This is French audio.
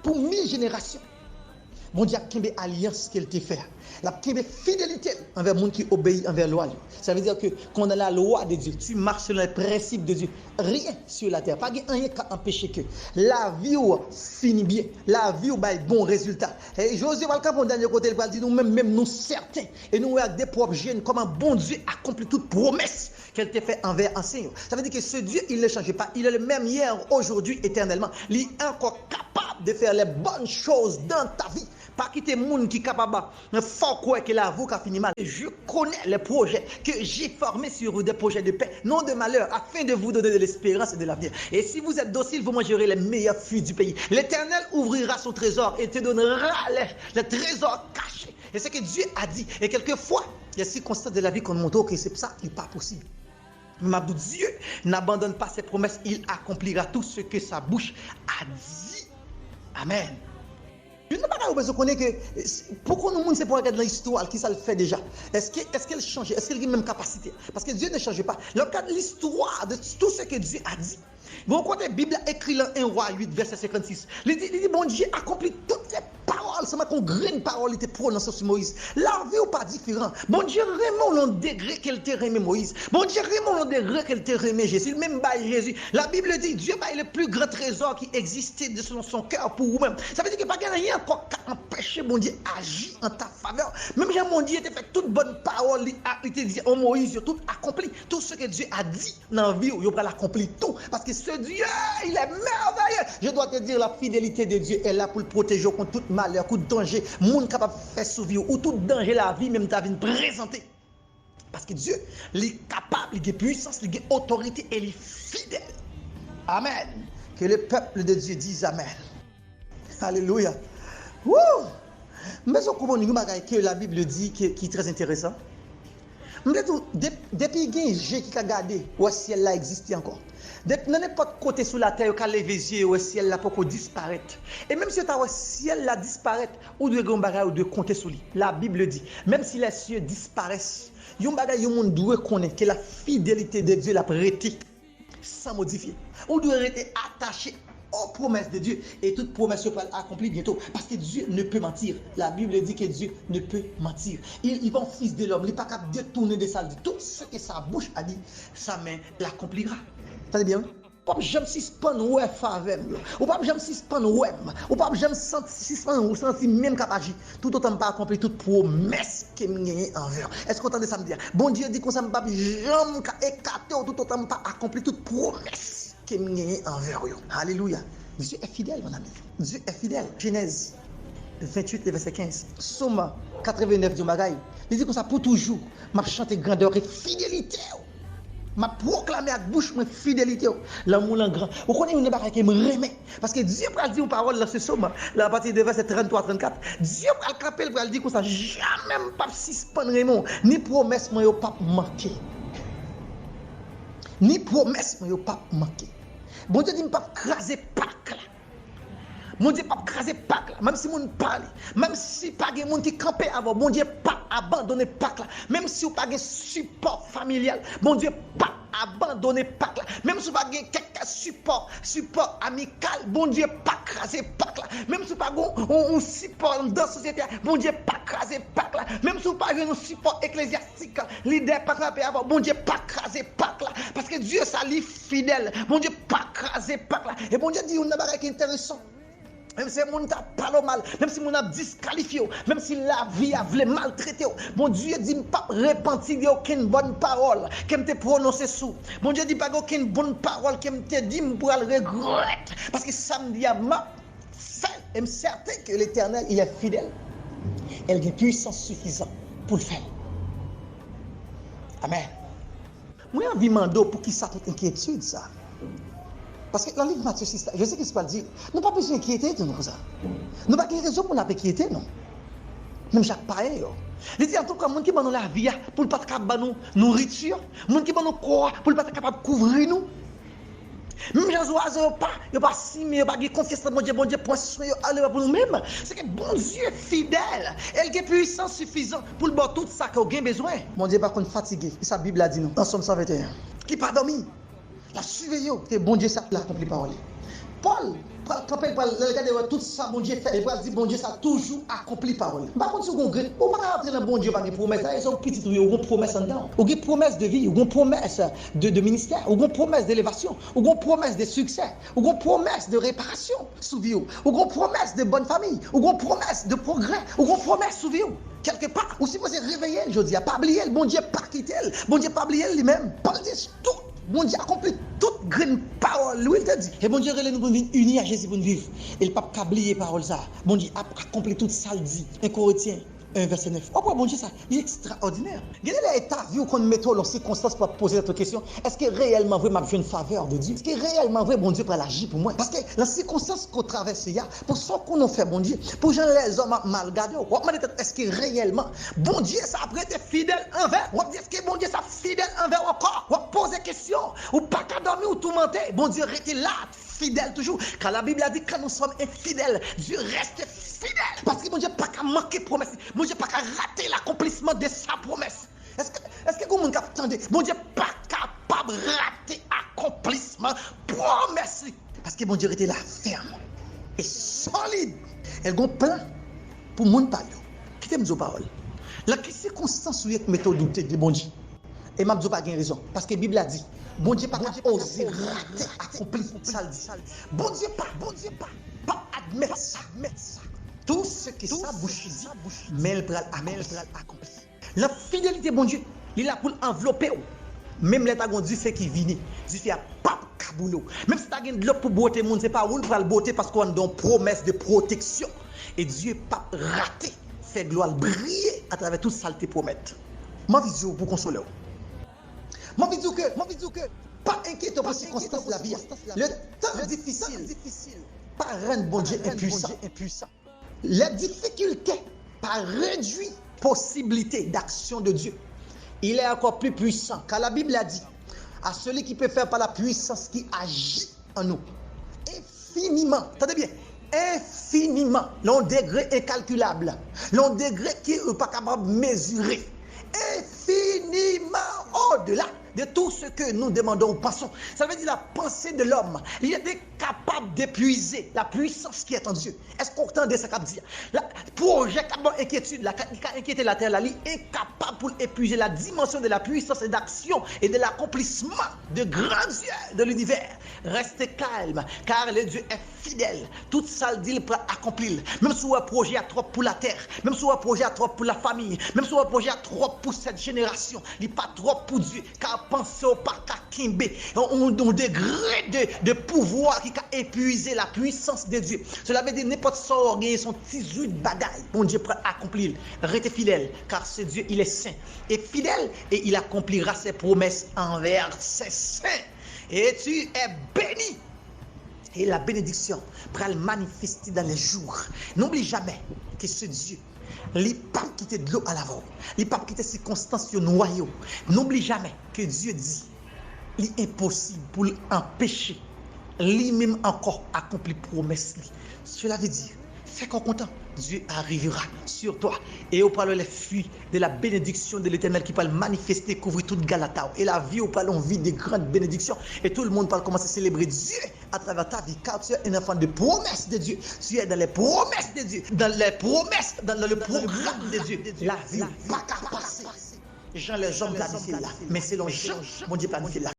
pour 1000 générations. Bon Dieu a une alliance qu'elle te fait. La fidélité envers le monde qui obéit envers la loi. Ça veut dire que quand on a la loi de Dieu, tu marches sur les principes de Dieu. Rien sur la terre. Pas rien qui empêche que la vie finit bien. La vie a bon résultat. Et Josué va le cap, dernier côté, il va dire nous-mêmes, nous certains. Et nous avons des propres gènes, comment bon Dieu accomplit toute promesse qu'elle t'a fait envers un Seigneur. Ça veut dire que ce Dieu, il ne change pas. Il est le même hier, aujourd'hui, éternellement. Il est encore capable de faire les bonnes choses dans ta vie. Pas quitter le monde qui est capable de faire quoi que la vie a fini mal. Je connais les projets que j'ai formés sur vous, des projets de paix, non de malheur, afin de vous donner de l'espérance et de l'avenir. Et si vous êtes docile, vous mangerez les meilleurs fruits du pays. L'Éternel ouvrira son trésor et te donnera les trésors cachés. Et c'est ce que Dieu a dit. Et quelquefois, il y a des circonstances de la vie qu'on montre que c'est ça qui n'est pas possible. Mais Dieu n'abandonne pas ses promesses, il accomplira tout ce que sa bouche a dit. Amen. Je ne sais pas besoin de connaître que pourquoi nous c'est pour regarder dans l'histoire qui ça le fait déjà. Est-ce qu'elle change? Est-ce qu'elle a la même capacité? Parce que Dieu ne change pas. Regarde l'histoire de tout ce que Dieu a dit. Bon côté la Bible écrit dans 1 Roi 8 verset 56. Il dit bon Dieu accomplit toutes les paroles, c'est qu'on graine parole était prononcée sur Moïse. La vie n'est pas différent. Bon Dieu vraiment le degré qu'elle t'a remis Moïse. Bon Dieu vraiment le degré qu'elle t'a remis Jésus, même by Jésus. La Bible dit Dieu est le plus grand trésor qui existait de son cœur pour vous-même. Ça veut dire que pas rien encore qu'à empêcher bon Dieu agir en ta faveur. Même si mon Dieu t'a fait toute bonne parole, il t'a dit oh Moïse, tout accompli, tout ce que Dieu a dit dans la vie, il va l'accomplir tout parce que ce Dieu, il est merveilleux. Je dois te dire, la fidélité de Dieu est là pour le protéger contre tout malheur, tout danger, monde capable de faire survivre ou tout danger la vie, même ta vie présenter. Parce que Dieu, il est capable, il a puissance, il a autorité et il est fidèle. Amen. Que le peuple de Dieu dise Amen. Alléluia. Wouh! Mais je comprends que la Bible dit qui est très intéressant. Depuis qu'il y a un Dieu qui a gardé, où le ciel là existe encore. Depuis n'importe côté sur la terre, quand les yeux, où le ciel là peut disparaître. Et même si le ciel là disparaît, ou de compter sur lui. La Bible dit, même si les cieux disparaissent, il doit connaître que la fidélité de Dieu l'a prêté sans modifier. On doit rester attaché aux promesses de Dieu et toute promesse sera accomplie bientôt parce que Dieu ne peut mentir. La Bible dit que Dieu ne peut mentir. Il va en fils de l'homme, il n'est pas capable de détourner de ça. Tout ce que sa bouche a dit, sa main l'accomplira. T'as bien? Pas jamais suspendre ouais faveur ou pas jamais suspendre ouais ou pas jamais suspendre ou sentir même capable tout autant pas accomplir toute promesse que m'gagné envers. Est-ce qu'on entend ça me dire bon Dieu dit qu'on ça pas jamais écarter tout autant pas accomplir toute promesse que m'gagné envers. Alléluia. Dieu est fidèle mon ami. Dieu est fidèle. Genèse 28 verset 15. Somme 89 du bagaille. Il dit qu'on ça pour toujours m'a chanter grandeur et fidélité. M'a proclamé à bouche ma fidélité l'amour en grand. Vous connaissez une barre qui me remet parce que Dieu va dire une parole dans ce somme là à partir de verset 33 34. Dieu va le capel va dire qu'on ça jamais pas suspendre ni promesse moi yo pas manquer. Ni promesse moi yo pas manquer. Bon Dieu dit pas craser Pâques là. Mon Dieu pas craser Pâques là, même si mon parle, même si pas de monde qui camper avant, bon Dieu pas abandonner Pâques là, même si vous pas de support familial, bon Dieu pas abandonner Pâques là, même si vous pas de quelques support amical, bon Dieu pas craser Pâques là, même si vous pas un support dans la société, bon Dieu pas craser Pâques là, même si vous pas un support ecclésiastique, leader pas craser avant, bon Dieu pas craser Pâques là, parce que Dieu ça lui fidèle, bon Dieu pas craser Pâques là, et bon Dieu dit on a bagage intéressant. Même si mon t'a parlé mal, même si mon a disqualifié, même si la vie a voulu maltraiter, mon Dieu dit pas repentir aucune bonne parole qui me te prononcé sous. Mon Dieu dit pas aucune bonne parole qui me te dit pour le regretter parce que samedi a m'a fait et me certain que l'Éternel il est fidèle. Elle a une puissance suffisante pour le faire. Amen. Moi envie mando pour qui ça toute inquiétude ça. Parce que dans le livre Matthieu 6, je sais qu'il se peut dire, nous pas besoin d'inquiéter de nous ça. Nous pas de raison pour nous inquiéter, non. Même chaque pareil. Il dit en tout cas, les gens qui ont la vie pour ne pas être capable de nourriture, les gens qui ont le corps pour ne pas être capable de couvrir nous. Même les oiseaux, ils pas si, mais ils pas confiance dans bon Dieu, point aller pour nous-mêmes. C'est que bon Dieu est fidèle. Elle a puissance suffisante pour le tout ça qu'on a besoin. Mon Dieu, par contre, fatigué. Et sa Bible a dit nous, dans Somme 121. Qui pas dormi. La surveillance que bon Dieu ça l'a accompli par lui. Paul, quand il parle, regardez tout ça, bon Dieu fait, il va dire, bon Dieu, ça a toujours accompli parole. Par contre, si vous regardez, on ne va pas rentrer dans bon Dieu par des promesses, ils ont petit, ils ont promesse en dedans. Ils ont promesse de vie, ils ont promesse de ministère, ils ont promesse d'élévation, ils ont promesse de succès, ils ont promesse de réparation sous vie, ils ont promesse de bonne famille, ils ont promesse de progrès, ils ont promesse sous vie. Quelque part, ou si vous êtes réveillé, je dis, pas oublier, bon Dieu, pas quitter, bon Dieu, pas oublier lui-même, Paul dit tout. Bon Dieu accomplit toute grande parole. Lui, il te dit. Et bon Dieu, nous venons unis à Jésus pour nous vivre. Et le pape a oublié parole ça. Bon Dieu accomplit toute ça, dit. 1 Corinthiens 1, verset 9. Oh, bon Dieu, ça, il est extraordinaire. Regardez l'état, vu qu'on met dans circonstances pour poser cette question. Est-ce que réellement vrai, m'a fait une faveur de Dieu? Est-ce que réellement vrai, bon Dieu, pour l'agir pour moi? Parce que la circonstance qu'on traverse, pour ce qu'on a fait, bon Dieu, pour gens les hommes mal gardés, est-ce que réellement, bon Dieu, ça a été fidèle envers? Est-ce que bon Dieu, ça fidèle envers encore? On pose des questions, ou pas qu'à dormir ou tout mentir. Bon Dieu, restez là, fidèle toujours. Car la Bible a dit que quand nous sommes infidèles, Dieu reste fidèle. Parce que bon Dieu n'a pas qu'à manquer promesse. Bon Dieu n'a pas qu'à rater l'accomplissement de sa promesse. Est-ce que vous m'entendez? Bon Dieu n'est pas capable de rater l'accomplissement de promesse. Parce que bon Dieu était là, ferme et solide. Elle a un plan pour mon parler. Qui t'aime nos paroles? La circonstance où il y a méthode douter de bon Dieu. Et m'a dit pas raison. Parce que la Bible a dit, bon Dieu pas oser rater accomplir ça. Bon Dieu pas admettre ça. Tout ce que sa bouche dit, mais elle peut accomplir. La fidélité, bon Dieu, il a pour envelopper. Même les tagons du fait qui vient, du fait à pas kaboulou. Même si tu as de l'eau pour beauté, c'est pas où pour la beauté parce qu'on a une promesse de protection. Et Dieu pas raté, fait gloire briller à travers toute saleté promette. Ma vision pour consoler. Ma vision que, pas inquiète pour les circonstances de la vie. Le temps difficile, pas rendre bon Dieu impuissant. Les difficultés, pas réduire possibilité d'action de Dieu. Il est encore plus puissant, car la Bible a dit, à celui qui peut faire par la puissance qui agit en nous, infiniment, attendez bien, infiniment, l'on degré incalculable, l'on degré qui n'est pas capable de mesurer, infiniment au-delà de tout ce que nous demandons ou pensons. Ça veut dire la pensée de l'homme. Il est capable d'épuiser la puissance qui est en Dieu. Est-ce qu'on entend de ça qu'a dit? Le projet qui inquiétude, qui a inquiété la terre, il est incapable pour épuiser la dimension de la puissance et d'action et de l'accomplissement de grands dieux de l'univers. Restez calme, car le Dieu est fidèle. Tout ça, il peut accomplir. Même si un projet a trop pour la terre, même si un projet a trop pour la famille, même si un projet a trop pour cette génération, il n'est pas trop pour Dieu, car penser au pas qu'à Kimbe, un degré de pouvoir qui a épuisé la puissance de Dieu. Cela veut dire n'importe ça organiser son petit de bagaille. Bon Dieu peut accomplir. Restez fidèle, car ce Dieu, il est saint et fidèle et il accomplira ses promesses envers ses saints. Et tu es béni. Et la bénédiction pourra le manifester dans les jours. N'oublie jamais que ce Dieu, il n'a pas quitté de l'eau à l'avant. Il n'a pas quitté circonstances noyaux. N'oublie jamais que Dieu dit, il est impossible pour l'empêcher. Lui-même encore accompli promesse. Cela veut dire, fais qu'on content. Dieu arrivera sur toi et au parle les fruits de la bénédiction de l'Éternel qui peut manifester, couvrir toute Galata. Et la vie au parle, on vit des grandes bénédictions et tout le monde parle commencer à célébrer Dieu à travers ta vie car tu es un enfant de promesse de Dieu. Tu es dans les promesses de Dieu, dans les promesses, dans le programme de Dieu. La vie, pas qu'à passer. Jean les hommes planifiés là, mais c'est Jean, mon Dieu planifié là.